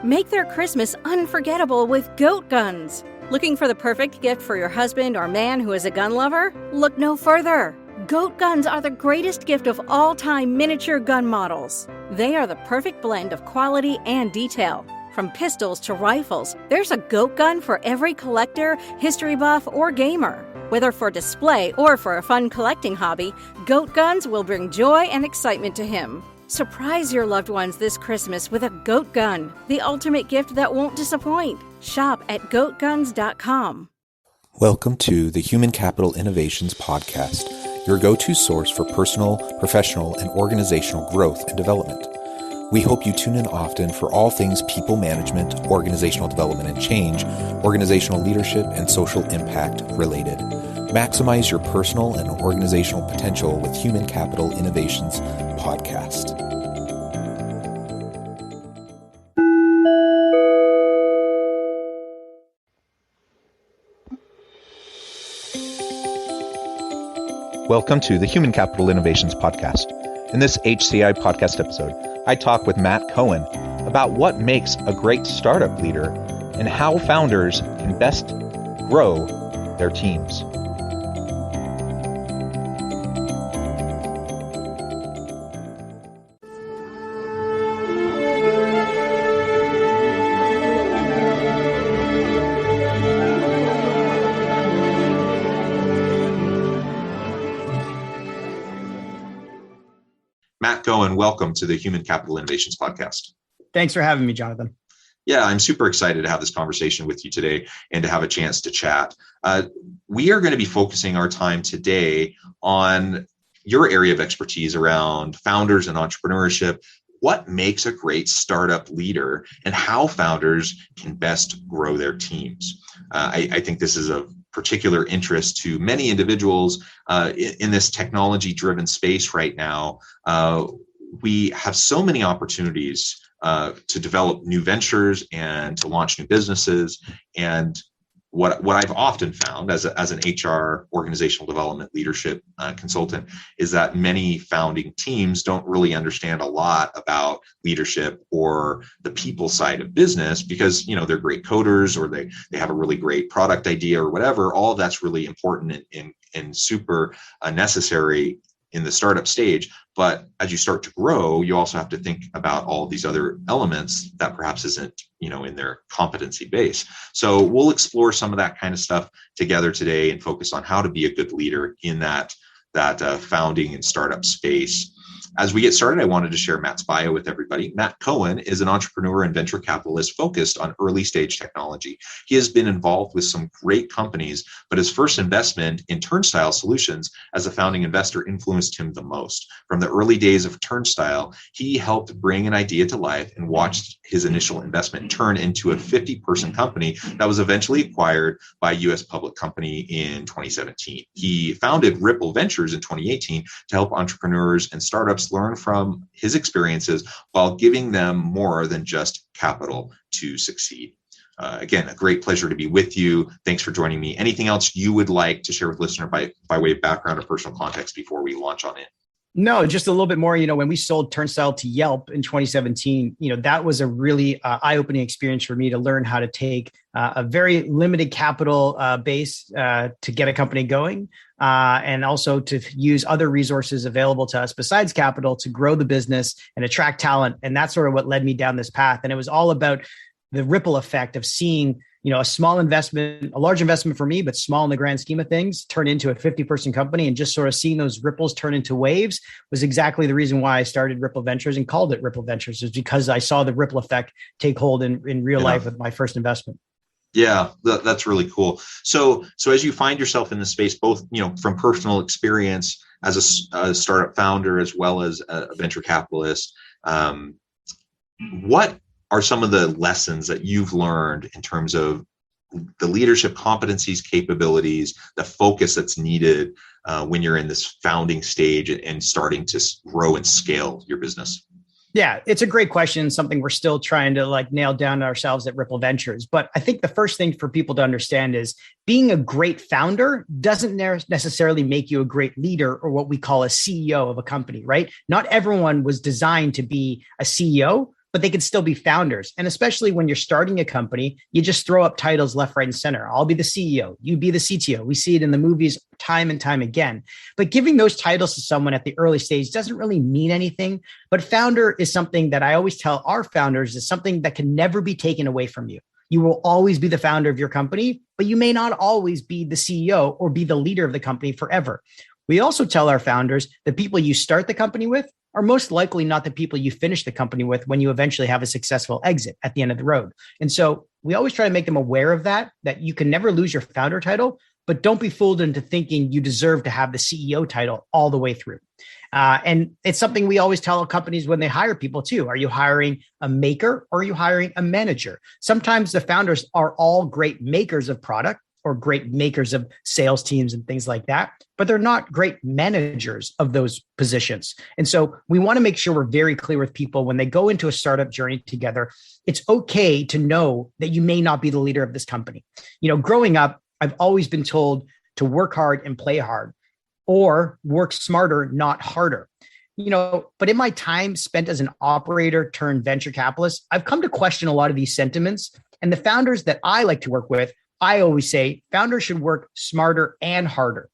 Make their Christmas unforgettable with goat guns. Looking for the perfect gift for your husband or man who is a gun lover? Look no further. Goat guns are the greatest gift of all time miniature gun models. They are the perfect blend of quality and detail. From pistols to rifles, there's a goat gun for every collector, history buff, or gamer. Whether for display or for a fun collecting hobby, goat guns will bring joy and excitement to him. Surprise your loved ones this Christmas with a goat gun, the ultimate gift that won't disappoint. Shop at goatguns.com. Welcome to the Human Capital Innovations Podcast, your go-to source for personal, professional, and organizational growth and development. We hope you tune in often for all things people management, organizational development and change, organizational leadership, and social impact related. Maximize your personal and organizational potential with Human Capital Innovations Podcast. Welcome to the Human Capital Innovations Podcast. In this HCI podcast episode, I talk with Matt Cohen about what makes a great startup leader and how founders can best grow their teams. Matt Cohen, welcome to the Human Capital Innovations Podcast. Thanks for having me, Jonathan. Yeah, I'm super excited to have this conversation with you today and to have a chance to chat. We are going to be focusing our time today on your area of expertise around founders and entrepreneurship, what makes a great startup leader, and how founders can best grow their teams. I think this is of particular interest to many individuals in this technology-driven space right now. We have so many opportunities to develop new ventures and to launch new businesses. And what I've often found as an HR organizational development leadership consultant is that many founding teams don't really understand a lot about leadership or the people side of business because, you know, they're great coders or they have a really great product idea or whatever. All of that's really important and super necessary in the startup stage. But as you start to grow, you also have to think about all these other elements that perhaps isn't, in their competency base. So we'll explore some of that kind of stuff together today and focus on how to be a good leader in that founding and startup space. As we get started, I wanted to share Matt's bio with everybody. Matt Cohen is an entrepreneur and venture capitalist focused on early stage technology. He has been involved with some great companies, but his first investment in Turnstile Solutions as a founding investor influenced him the most. From the early days of Turnstile, he helped bring an idea to life and watched his initial investment turn into a 50-person company that was eventually acquired by a U.S. public company in 2017. He founded Ripple Ventures in 2018 to help entrepreneurs and startups learn from his experiences while giving them more than just capital to succeed. Again, a great pleasure to be with you. Thanks for joining me. Anything else you would like to share with listener by way of background or personal context before we launch on it? No, just a little bit more. When we sold Turnstile to Yelp in 2017, that was a really eye-opening experience for me to learn how to take a very limited capital base to get a company going, and also to use other resources available to us besides capital to grow the business and attract talent. And that's sort of what led me down this path. And it was all about the ripple effect of seeing a small investment, a large investment for me, but small in the grand scheme of things, turn into a 50-person company, and just sort of seeing those ripples turn into waves was exactly the reason why I started Ripple Ventures and called it Ripple Ventures, is because I saw the ripple effect take hold in real life with my first investment. Yeah, that's really cool. So as you find yourself in the space, both, from personal experience as a startup founder, as well as a venture capitalist, what are some of the lessons that you've learned in terms of the leadership competencies, capabilities, the focus that's needed when you're in this founding stage and starting to grow and scale your business? Yeah, it's a great question. Something we're still trying to nail down ourselves at Ripple Ventures. But I think the first thing for people to understand is being a great founder doesn't necessarily make you a great leader or what we call a CEO of a company, right? Not everyone was designed to be a CEO. but they can still be founders. And especially when you're starting a company, you just throw up titles left, right, and center. I'll be the CEO, you be the CTO. We see it in the movies time and time again. But giving those titles to someone at the early stage doesn't really mean anything. But founder is something that I always tell our founders is something that can never be taken away from you. You will always be the founder of your company, but you may not always be the CEO or be the leader of the company forever. We also tell our founders the people you start the company with are most likely not the people you finish the company with when you eventually have a successful exit at the end of the road. And so we always try to make them aware of that you can never lose your founder title, but don't be fooled into thinking you deserve to have the CEO title all the way through. And it's something we always tell companies when they hire people too. Are you hiring a maker or are you hiring a manager? Sometimes the founders are all great makers of product or great makers of sales teams and things like that, but they're not great managers of those positions. And so we want to make sure we're very clear with people when they go into a startup journey together. It's okay to know that you may not be the leader of this company. Growing up, I've always been told to work hard and play hard, or work smarter, not harder. But in my time spent as an operator turned venture capitalist, I've come to question a lot of these sentiments. And the founders that I like to work with, I always say founders should work smarter and harder.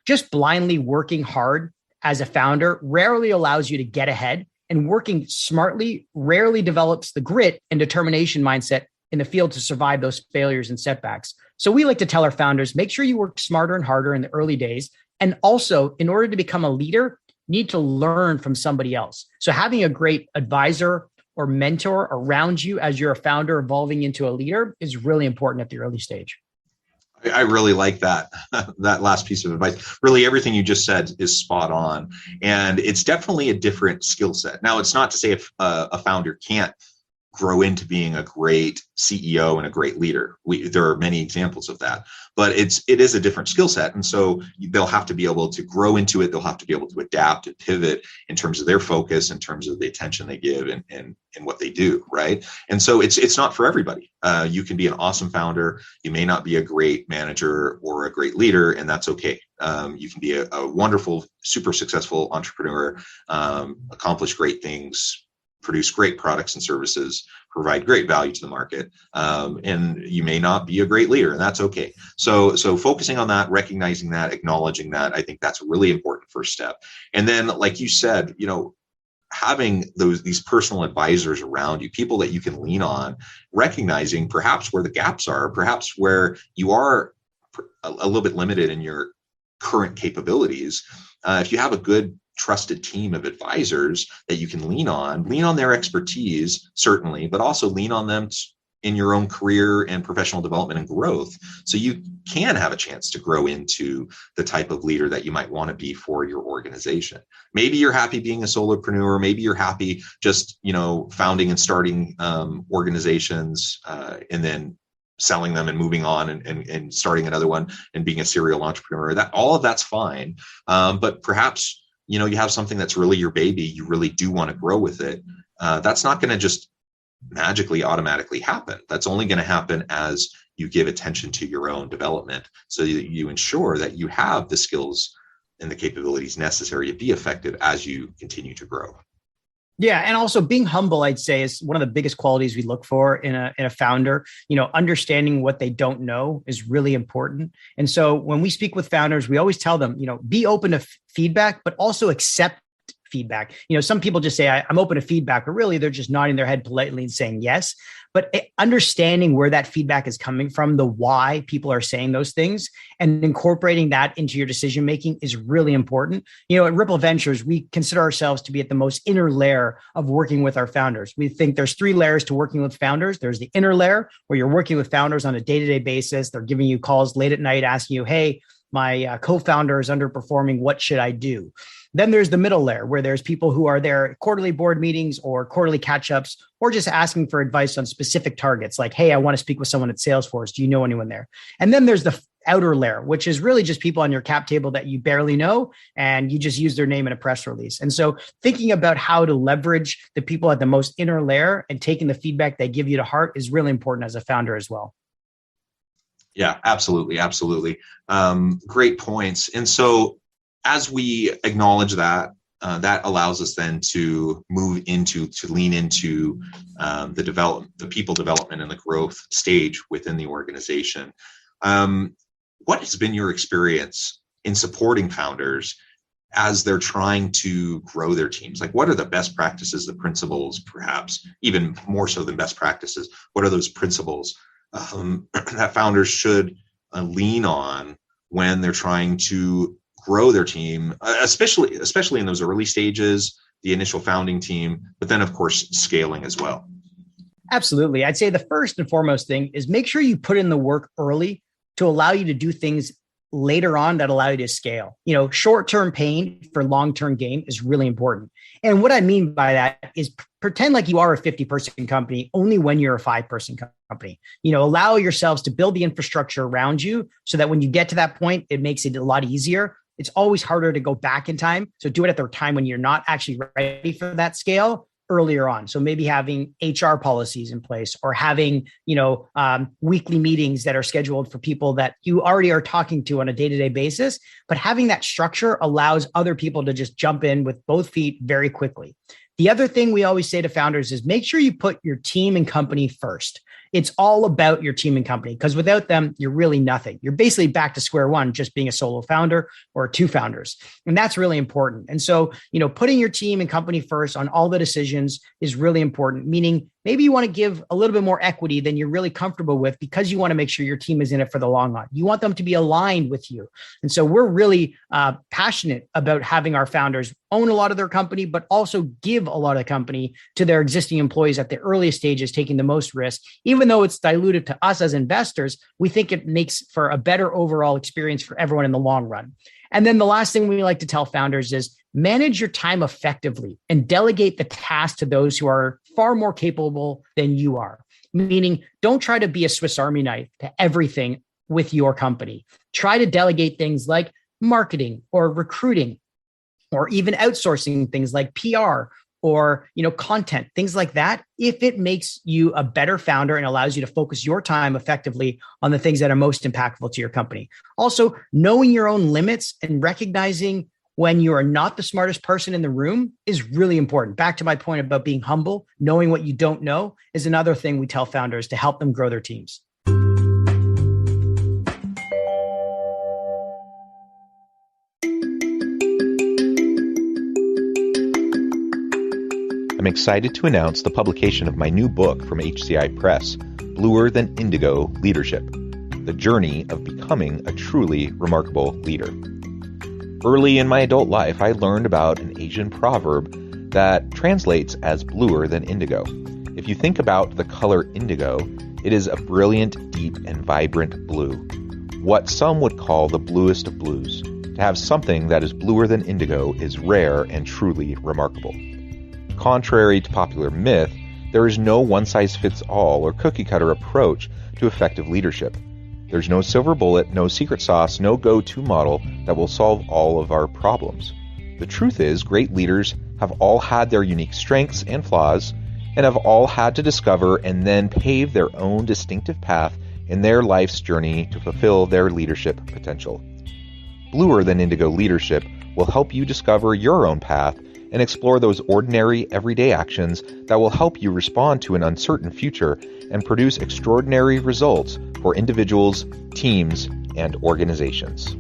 Just blindly working hard as a founder rarely allows you to get ahead, and working smartly rarely develops the grit and determination mindset in the field to survive those failures and setbacks. So we like to tell our founders, make sure you work smarter and harder in the early days. And also, in order to become a leader, you need to learn from somebody else. So having a great advisor or mentor around you as you're a founder evolving into a leader is really important at the early stage. I really like that last piece of advice. Really, everything you just said is spot on. And it's definitely a different skill set. Now, it's not to say if a founder can't grow into being a great CEO and a great leader. There are many examples of that, but it is a different skill set. And so they'll have to be able to grow into it. They'll have to be able to adapt and pivot in terms of their focus, in terms of the attention they give and what they do, right? And so it's not for everybody. You can be an awesome founder. You may not be a great manager or a great leader, and that's okay. You can be a wonderful, super successful entrepreneur, accomplish great things, produce great products and services, provide great value to the market. And you may not be a great leader, and that's okay. So focusing on that, recognizing that, acknowledging that, I think that's a really important first step. And then, like you said, having these personal advisors around you, people that you can lean on, recognizing perhaps where the gaps are, perhaps where you are a little bit limited in your current capabilities. If you have a good trusted team of advisors that you can lean on their expertise, certainly, but also lean on them in your own career and professional development and growth. So you can have a chance to grow into the type of leader that you might want to be for your organization. Maybe you're happy being a solopreneur. Maybe you're happy just, founding and starting organizations and then selling them and moving on and starting another one and being a serial entrepreneur. That all of that's fine. But perhaps you have something that's really your baby, you really do want to grow with it. That's not going to just magically automatically happen. That's only going to happen as you give attention to your own development, so that you ensure that you have the skills and the capabilities necessary to be effective as you continue to grow. Yeah. And also being humble, I'd say, is one of the biggest qualities we look for in a founder. Understanding what they don't know is really important. And so when we speak with founders, we always tell them, be open to feedback, but also accept feedback. Some people just say, I'm open to feedback, but really they're just nodding their head politely and saying yes. But understanding where that feedback is coming from, the why people are saying those things, and incorporating that into your decision-making is really important. At Ripple Ventures, we consider ourselves to be at the most inner layer of working with our founders. We think there's 3 layers to working with founders. There's the inner layer, where you're working with founders on a day-to-day basis. They're giving you calls late at night, asking you, hey, my co-founder is underperforming. What should I do? Then there's the middle layer, where there's people who are there at quarterly board meetings or quarterly catch-ups, or just asking for advice on specific targets, like, hey, I want to speak with someone at Salesforce. Do you know anyone there? And then there's the outer layer, which is really just people on your cap table that you barely know, and you just use their name in a press release. And so thinking about how to leverage the people at the most inner layer and taking the feedback they give you to heart is really important as a founder as well. Yeah, absolutely. Absolutely. Great points. And so as we acknowledge that, that allows us then to lean into the people development and the growth stage within the organization. What has been your experience in supporting founders as they're trying to grow their teams? Like, what are the best practices, the principles, perhaps even more so than best practices? What are those principles that founders should lean on when they're trying to grow their team, especially in those early stages, the initial founding team, but then of course scaling as well? Absolutely. I'd say the first and foremost thing is make sure you put in the work early to allow you to do things later on that allow you to scale. Short-term pain for long-term gain is really important. And what I mean by that is pretend like you are a 50-person company only when you're a 5-person company. Allow yourselves to build the infrastructure around you so that when you get to that point, it makes it a lot easier. It's always harder to go back in time. So do it at the time when you're not actually ready for that scale earlier on. So maybe having HR policies in place, or having, weekly meetings that are scheduled for people that you already are talking to on a day-to-day basis. But having that structure allows other people to just jump in with both feet very quickly. The other thing we always say to founders is make sure you put your team and company first. It's all about your team and company, because without them, you're really nothing. You're basically back to square one, just being a solo founder or 2 founders. And that's really important. And so, putting your team and company first on all the decisions is really important, meaning maybe you want to give a little bit more equity than you're really comfortable with because you want to make sure your team is in it for the long run. You want them to be aligned with you. And so we're really passionate about having our founders own a lot of their company, but also give a lot of the company to their existing employees at the earliest stages, taking the most risk. Even though it's diluted to us as investors, we think it makes for a better overall experience for everyone in the long run. And then the last thing we like to tell founders is manage your time effectively and delegate the task to those who are far more capable than you are. Meaning, don't try to be a Swiss Army knife to everything with your company. Try to delegate things like marketing or recruiting, or even outsourcing things like PR or content, things like that, if it makes you a better founder and allows you to focus your time effectively on the things that are most impactful to your company. Also, knowing your own limits and recognizing when you are not the smartest person in the room is really important. Back to my point about being humble, knowing what you don't know is another thing we tell founders to help them grow their teams. I'm excited to announce the publication of my new book from HCI Press, Bluer Than Indigo Leadership: The Journey of Becoming a Truly Remarkable Leader. Early in my adult life, I learned about an Asian proverb that translates as bluer than indigo. If you think about the color indigo, it is a brilliant, deep, and vibrant blue, what some would call the bluest of blues. To have something that is bluer than indigo is rare and truly remarkable. Contrary to popular myth, there is no one-size-fits-all or cookie-cutter approach to effective leadership. There's no silver bullet, no secret sauce, no go-to model that will solve all of our problems. The truth is, great leaders have all had their unique strengths and flaws, and have all had to discover and then pave their own distinctive path in their life's journey to fulfill their leadership potential. Bluer Than Indigo Leadership will help you discover your own path and explore those ordinary, everyday actions that will help you respond to an uncertain future and produce extraordinary results for individuals, teams, and organizations.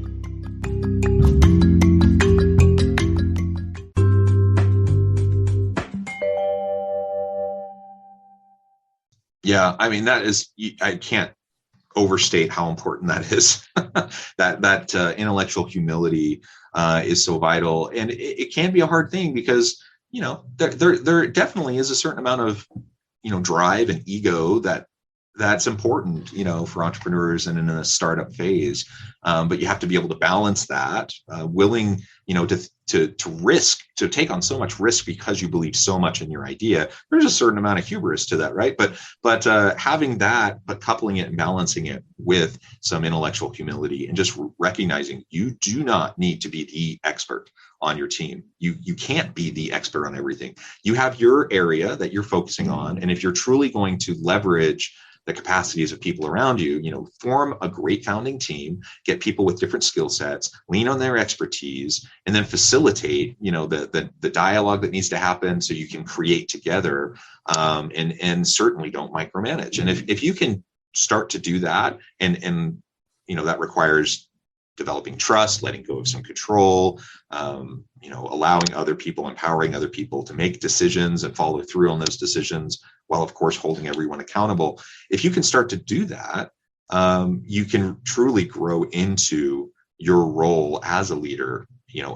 Yeah, I mean, I can't overstate how important that is. that intellectual humility is so vital, and it can be a hard thing because there definitely is a certain amount of drive and ego that's important for entrepreneurs and in a startup phase, but you have to be able to balance that, willing to risk, to take on so much risk because you believe so much in your idea. There's a certain amount of hubris to that, right? But having that, but coupling it and balancing it with some intellectual humility and just recognizing you do not need to be the expert on your team. You can't be the expert on everything. You have your area that you're focusing on, and if you're truly going to leverage the capacities of people around you, form a great founding team, get people with different skill sets, lean on their expertise, and then facilitate, the dialogue that needs to happen so you can create together, and certainly don't micromanage. And if you can start to do that, and that requires developing trust, letting go of some control, allowing other people, empowering other people to make decisions and follow through on those decisions, while of course holding everyone accountable. If you can start to do that, you can truly grow into your role as a leader,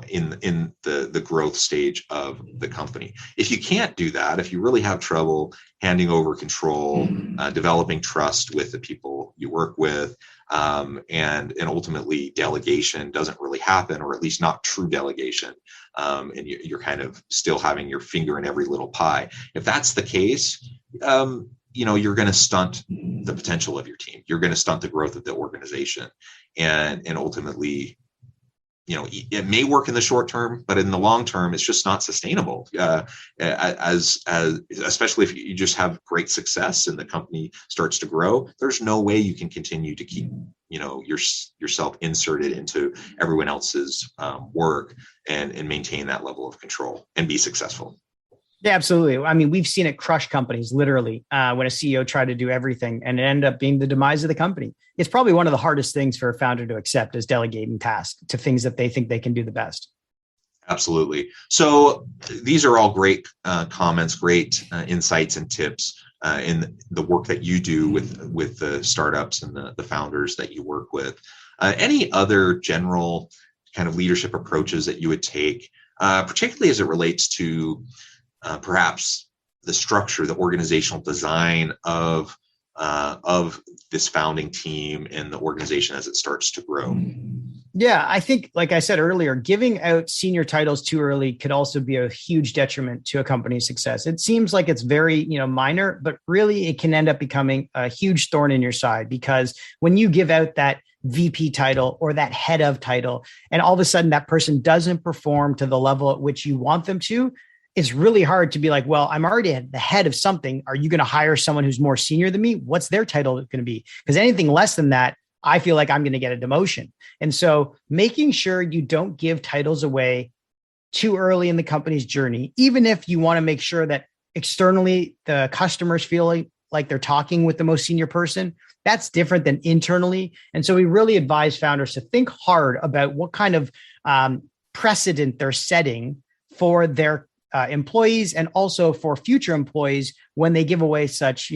in the growth stage of the company. If you can't do that, if you really have trouble handing over control, developing trust with the people you work with, and ultimately delegation doesn't really happen, or at least not true delegation, and you're kind of still having your finger in every little pie. If that's the case, you're going to stunt the potential of your team. You're going to stunt the growth of the organization, and ultimately, it may work in the short term, but in the long term, it's just not sustainable. Especially if you just have great success and the company starts to grow, there's no way you can continue to keep, yourself inserted into everyone else's work and maintain that level of control and be successful. Yeah, absolutely. I mean, we've seen it crush companies literally when a CEO tried to do everything, and it ended up being the demise of the company. It's probably one of the hardest things for a founder to accept, is delegating tasks to things that they think they can do the best. Absolutely. So these are all great comments, great insights and tips in the work that you do with the startups and the founders that you work with. Any other general kind of leadership approaches that you would take, particularly as it relates to perhaps the structure, the organizational design of this founding team and the organization as it starts to grow? Yeah, I think, like I said earlier, giving out senior titles too early could also be a huge detriment to a company's success. It seems like it's very, minor, but really it can end up becoming a huge thorn in your side, because when you give out that VP title or that head of title, and all of a sudden that person doesn't perform to the level at which you want them to, it's really hard to be like, well, I'm already at the head of something. Are you going to hire someone who's more senior than me? What's their title going to be? Because anything less than that, I feel like I'm going to get a demotion. And so making sure you don't give titles away too early in the company's journey, even if you want to make sure that externally the customers feel like they're talking with the most senior person, that's different than internally. And so we really advise founders to think hard about what kind of precedent they're setting for their employees, and also for future employees when they give away such,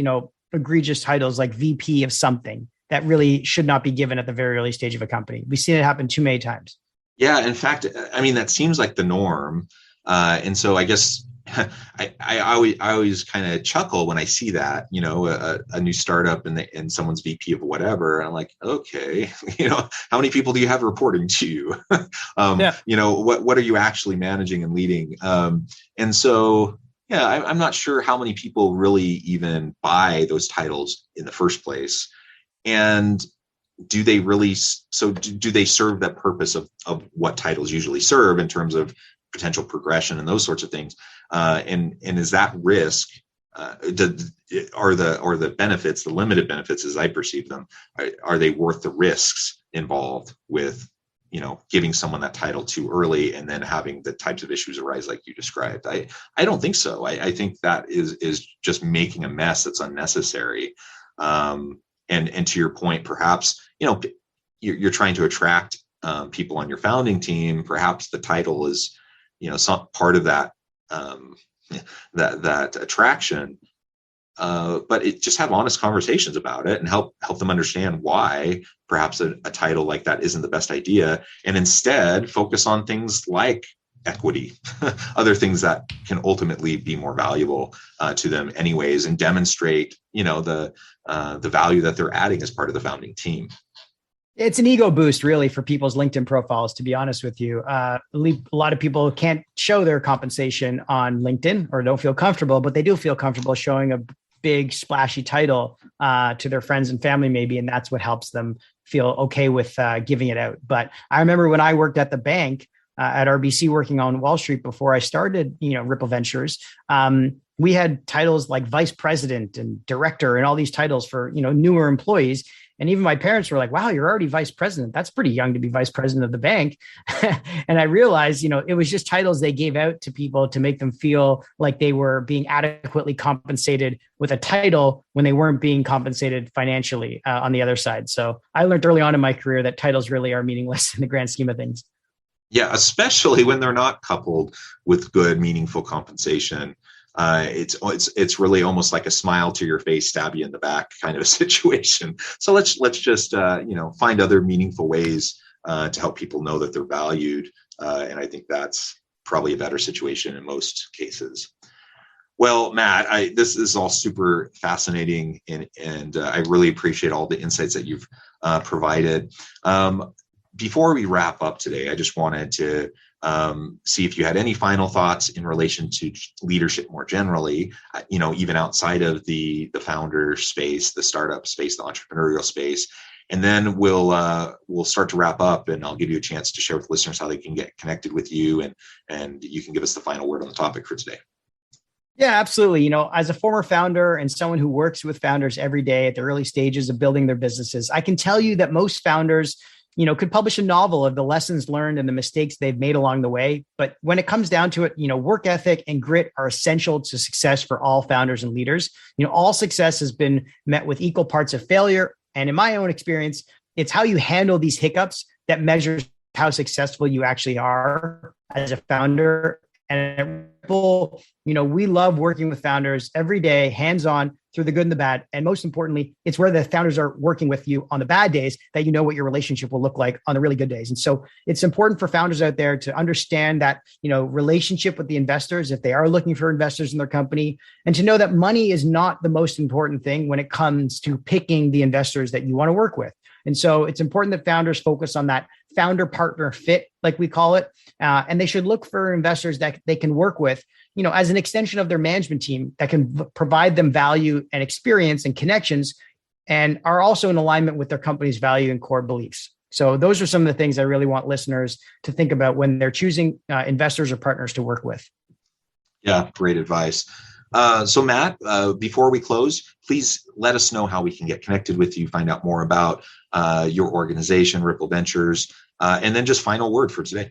egregious titles like VP of something that really should not be given at the very early stage of a company. We've seen it happen too many times. Yeah, in fact, I mean, that seems like the norm. And so I guess I always kind of chuckle when I see that, a new startup and someone's VP of whatever. And I'm like, okay, how many people do you have reporting to you? What are you actually managing and leading? And so, yeah, I'm not sure how many people really even buy those titles in the first place. And do they really, do they serve that purpose of what titles usually serve in terms of potential progression and those sorts of things? And is that risk, are the benefits, the limited benefits as I perceive them, are they worth the risks involved with, giving someone that title too early and then having the types of issues arise like you described? I don't think so. I think that is just making a mess that's unnecessary. And to your point, perhaps, you're trying to attract people on your founding team. Perhaps the title is, some part of that, that attraction, but just have honest conversations about it and help them understand why perhaps a title like that isn't the best idea, and instead focus on things like equity, other things that can ultimately be more valuable to them anyways, and demonstrate, the value that they're adding as part of the founding team. It's an ego boost, really, for people's LinkedIn profiles, to be honest with you. A lot of people can't show their compensation on LinkedIn or don't feel comfortable, but they do feel comfortable showing a big splashy title to their friends and family, maybe. And that's what helps them feel okay with giving it out. But I remember when I worked at the bank at RBC, working on Wall Street before I started, Ripple Ventures, we had titles like vice president and director and all these titles for, newer employees. And even my parents were like, wow, you're already vice president. That's pretty young to be vice president of the bank. And I realized, it was just titles they gave out to people to make them feel like they were being adequately compensated with a title when they weren't being compensated financially on the other side. So I learned early on in my career that titles really are meaningless in the grand scheme of things. Yeah, especially when they're not coupled with good, meaningful compensation. It's really almost like a smile to your face, stab you in the back kind of a situation. So let's just find other meaningful ways to help people know that they're valued, and I think that's probably a better situation in most cases. Well, Matt, this is all super fascinating, and I really appreciate all the insights that you've provided. Before we wrap up today, I just wanted to see if you had any final thoughts in relation to leadership more generally, even outside of the founder space, the startup space, the entrepreneurial space. And then we'll start to wrap up, and I'll give you a chance to share with listeners how they can get connected with you, and you can give us the final word on the topic for today. Yeah, absolutely. As a former founder and someone who works with founders every day at the early stages of building their businesses, I can tell you that most founders could publish a novel of the lessons learned and the mistakes they've made along the way. But when it comes down to it, work ethic and grit are essential to success for all founders and leaders. All success has been met with equal parts of failure. And in my own experience, it's how you handle these hiccups that measures how successful you actually are as a founder. And at Ripple, we love working with founders every day, hands-on, through the good and the bad. And most importantly, it's where the founders are working with you on the bad days that you know what your relationship will look like on the really good days. And so it's important for founders out there to understand that, relationship with the investors, if they are looking for investors in their company, and to know that money is not the most important thing when it comes to picking the investors that you want to work with. And so it's important that founders focus on that founder partner fit, like we call it. And they should look for investors that they can work with, as an extension of their management team that can provide them value and experience and connections, and are also in alignment with their company's value and core beliefs. So those are some of the things I really want listeners to think about when they're choosing investors or partners to work with. Yeah, great advice. So Matt, before we close, please let us know how we can get connected with you, find out more about your organization, Ripple Ventures, and then just final word for today.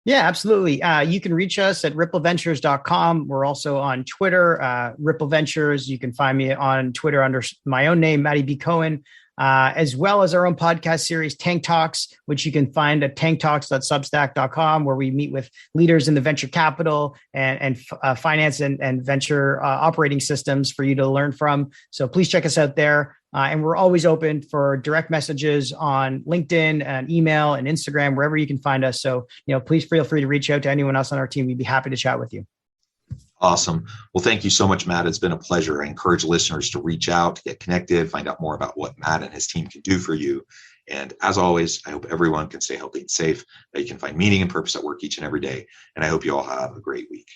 Yeah, absolutely. You can reach us at rippleventures.com. We're also on Twitter, Ripple Ventures. You can find me on Twitter under my own name, Matty B. Cohen, as well as our own podcast series, Tank Talks, which you can find at tanktalks.substack.com, where we meet with leaders in the venture capital and finance and venture operating systems for you to learn from. So please check us out there. And we're always open for direct messages on LinkedIn and email and Instagram, wherever you can find us. So, please feel free to reach out to anyone else on our team. We'd be happy to chat with you. Awesome. Well, thank you so much, Matt. It's been a pleasure. I encourage listeners to reach out, to get connected, find out more about what Matt and his team can do for you. And as always, I hope everyone can stay healthy and safe, that you can find meaning and purpose at work each and every day. And I hope you all have a great week.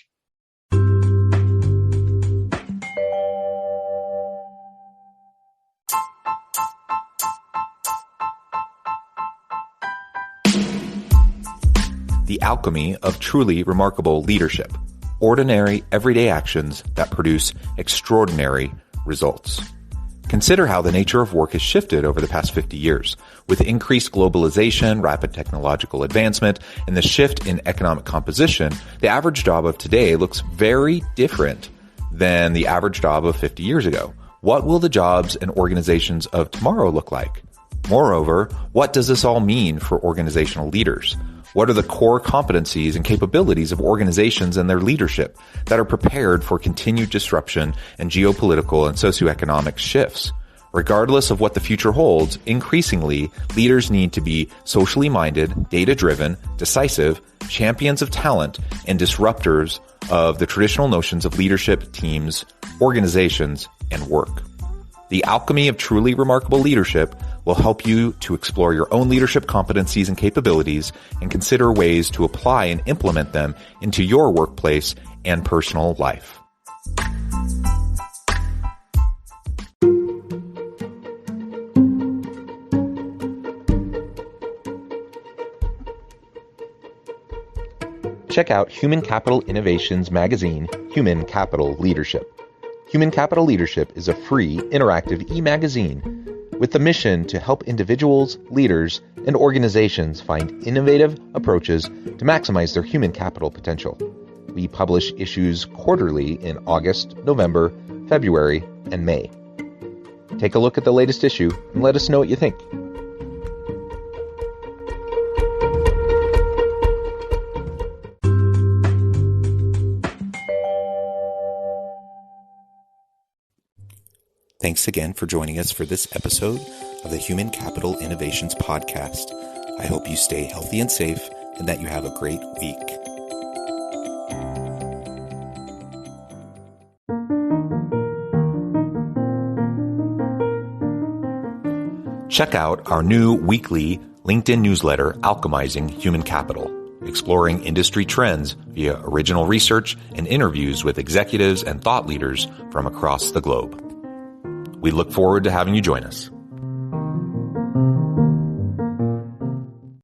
The alchemy of truly remarkable leadership. Ordinary, everyday actions that produce extraordinary results. Consider how the nature of work has shifted over the past 50 years. With increased globalization, rapid technological advancement, and the shift in economic composition, the average job of today looks very different than the average job of 50 years ago. What will the jobs and organizations of tomorrow look like? Moreover, what does this all mean for organizational leaders? What are the core competencies and capabilities of organizations and their leadership that are prepared for continued disruption and geopolitical and socioeconomic shifts? Regardless of what the future holds, increasingly, leaders need to be socially minded, data-driven, decisive, champions of talent, and disruptors of the traditional notions of leadership, teams, organizations, and work. The alchemy of truly remarkable leadership will help you to explore your own leadership competencies and capabilities and consider ways to apply and implement them into your workplace and personal life. check out Human Capital Innovations magazine, Human Capital Leadership. Human Capital Leadership is a free, interactive e-magazine with the mission to help individuals, leaders, and organizations find innovative approaches to maximize their human capital potential. We publish issues quarterly in August, November, February, and May. Take a look at the latest issue and let us know what you think. Thanks again for joining us for this episode of the Human Capital Innovations Podcast. I hope you stay healthy and safe and that you have a great week. Check out our new weekly LinkedIn newsletter, Alchemizing Human Capital, exploring industry trends via original research and interviews with executives and thought leaders from across the globe. We look forward to having you join us.